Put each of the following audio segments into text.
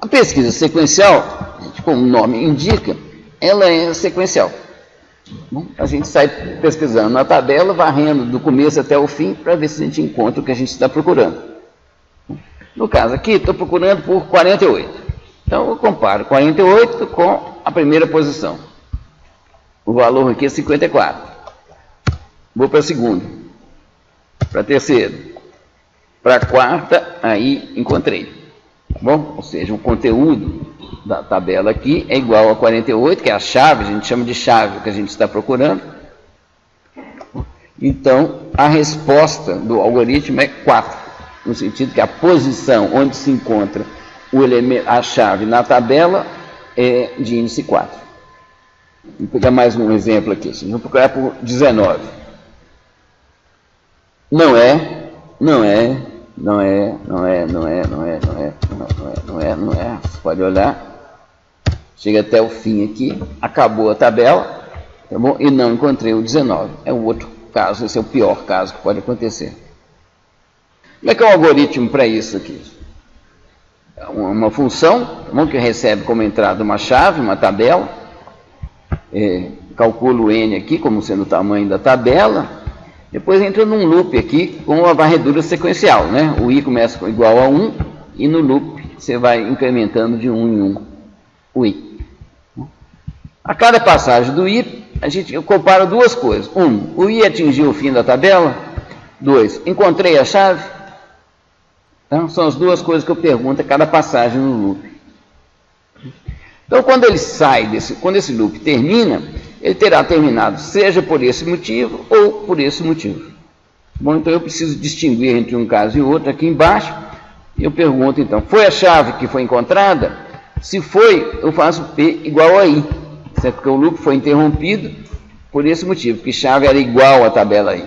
A pesquisa sequencial, como o nome indica, ela é sequencial. Bom, a gente sai pesquisando na tabela, varrendo do começo até o fim, para ver se a gente encontra o que a gente está procurando. No caso aqui, estou procurando por 48. Então, eu comparo 48 com a primeira posição. O valor aqui é 54. Vou para a segunda, para a terceira, para a quarta, aí encontrei. Tá bom? Ou seja, o conteúdo da tabela aqui é igual a 48, que é a chave, a gente chama de chave que a gente está procurando. Então, a resposta do algoritmo é 4, no sentido que a posição onde se encontra o elemento, a chave na tabela é de índice 4. Vou pegar mais um exemplo aqui. Vamos procurar por 19. Não é. Você pode olhar. Chega até o fim aqui, acabou a tabela, tá bom? E não encontrei o 19. É o outro caso, esse é o pior caso que pode acontecer. Como é que é o algoritmo para isso aqui? É uma função, tá bom? Que recebe como entrada uma chave, uma tabela. Calculo o n aqui como sendo o tamanho da tabela. Depois entra num loop aqui com a varredura sequencial, né? O i começa igual a 1 e no loop você vai incrementando de 1 em 1 o i. A cada passagem do i, eu comparo duas coisas. O i atingiu o fim da tabela. 2, encontrei a chave. Então, são as duas coisas que eu pergunto a cada passagem no loop. Então, quando ele sai quando esse loop termina, ele terá terminado, seja por esse motivo ou por esse motivo. Bom, então eu preciso distinguir entre um caso e outro aqui embaixo. E eu pergunto, então, foi a chave que foi encontrada? Se foi, eu faço P igual a I. Certo? Porque o loop foi interrompido por esse motivo, porque chave era igual à tabela I.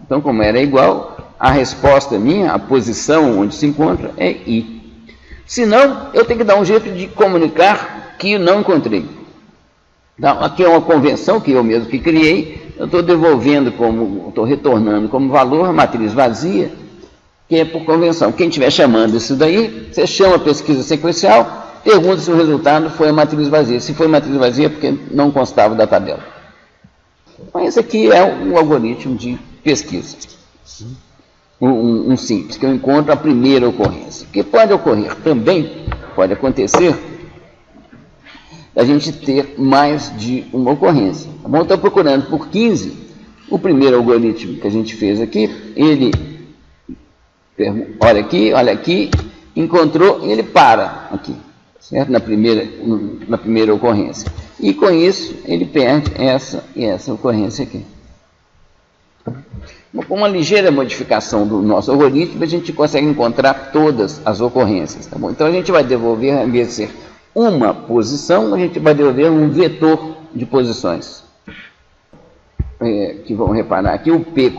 Então, como era igual, a resposta minha, a posição onde se encontra, é I. Se não, eu tenho que dar um jeito de comunicar que eu não encontrei. Então, aqui é uma convenção que eu mesmo que criei, eu estou retornando como valor a matriz vazia, que é por convenção. Quem estiver chamando isso daí, você chama a pesquisa sequencial, pergunta se o resultado foi a matriz vazia. Se foi matriz vazia, é porque não constava da tabela. Então, esse aqui é um algoritmo de pesquisa. Um simples, que eu encontro a primeira ocorrência. O que pode ocorrer também, pode acontecer, a gente ter mais de uma ocorrência. Tá bom? Estou procurando por 15, o primeiro algoritmo que a gente fez aqui, ele olha aqui, encontrou e ele para aqui, certo? Na primeira ocorrência. E com isso, ele perde essa e essa ocorrência aqui. Com uma ligeira modificação do nosso algoritmo, a gente consegue encontrar todas as ocorrências. Tá bom? Então, a gente vai devolver, ao invés de ser uma posição, a gente vai devolver um vetor de posições. Que vão reparar aqui, o P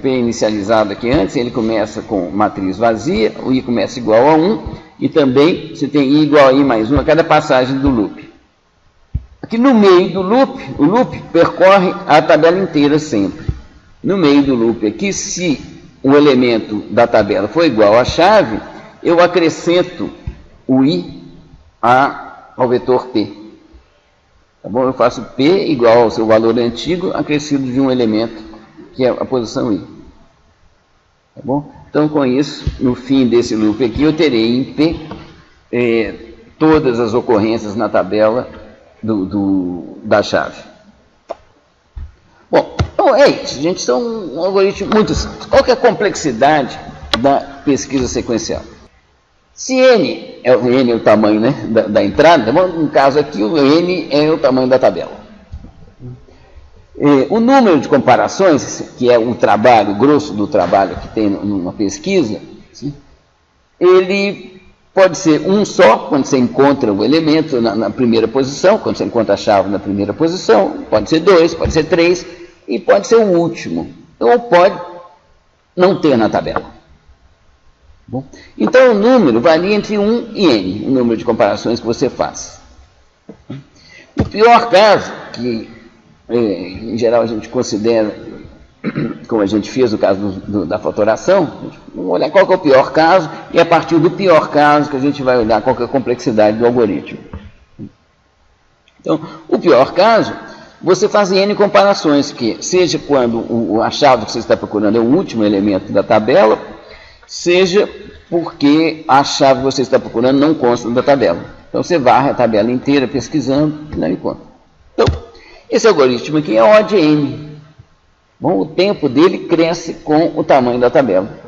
inicializado aqui antes, ele começa com matriz vazia, o I começa igual a 1, e também você tem I igual a I mais 1 a cada passagem do loop. Aqui no meio do loop, o loop percorre a tabela inteira sempre. No meio do loop aqui, se o elemento da tabela for igual à chave, eu acrescento o I ao vetor P. Tá bom? Eu faço P igual ao seu valor antigo, acrescido de um elemento, que é a posição I. Tá bom? Então, com isso, no fim desse loop aqui, eu terei em P todas as ocorrências na tabela da chave. Bom, então é isso, gente. Isso é um algoritmo muito simples. Qual que é a complexidade da pesquisa sequencial? Se N é o tamanho, né, da entrada, no caso aqui, o N é o tamanho da tabela. O número de comparações, que é o grosso do trabalho que tem numa pesquisa, sim, ele pode ser um só, quando você encontra o elemento na primeira posição, quando você encontra a chave na primeira posição, pode ser 2, pode ser 3, e pode ser o último, ou pode não ter na tabela. Bom, então, o número varia entre 1 e N, o número de comparações que você faz. O pior caso, que em geral a gente considera como a gente fez no caso da fatoração, vamos olhar qual que é o pior caso, e a partir do pior caso que a gente vai olhar qual que é a complexidade do algoritmo. Então, o pior caso, você faz N comparações, que seja quando a chave que você está procurando é o último elemento da tabela, seja porque a chave que você está procurando não consta da tabela. Então, você varre a tabela inteira pesquisando e não encontra. Então, esse algoritmo aqui é O de N. Bom, o tempo dele cresce com o tamanho da tabela.